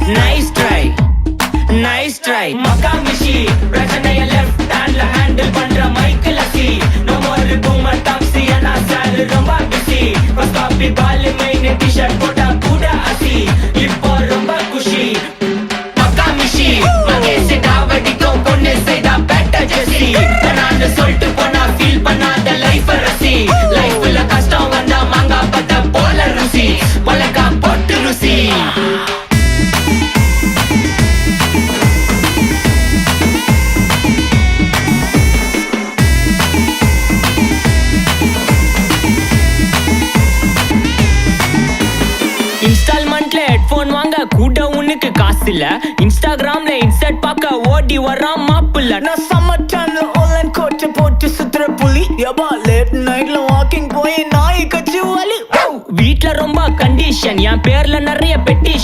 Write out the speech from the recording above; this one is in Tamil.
nice try, nice try. Makamishi, பிரச்சனைய left handல handle பண்ற மைக்கேல் அசி. No more boomer taxi and sir ரொம்ப busy. First copy ball main t-shirt போட்டா கூட அசி. இப்போ ரொம்ப குஷி. Makamishi, மகேஷ் டாவடிக்கும் பொண்ணு செய்தா better ஜெசி. நான் சொல்லிட்டு போனா feel பண்ணாத life ரசி. லைஃப்ல கஷ்டம் வந்தா மாங்கா பத்த போல ருசி. மொளகா போட்டு ருசி. இன்ஸ்டால்மெண்ட்ல ஹெட்போன் வாங்க கூட உனக்கு காசு இல்ல. இன்ஸ்டாகிராம்ல இன்ஸ்டன்ட் பார்க்க ஓடி வரான் மாப்பிள்ள. நான் சம்மர் டைம்ல ஆன்லைன் கோட்டை போட்டு சுத்துற புலி. யபா லேட் நைட்ல வாக்கிங் போய் நாய் கச்சி வலி. வீட்ல ரொம்ப கண்டிஷன், என் பேர்ல நிறைய பெட்டிஷன்.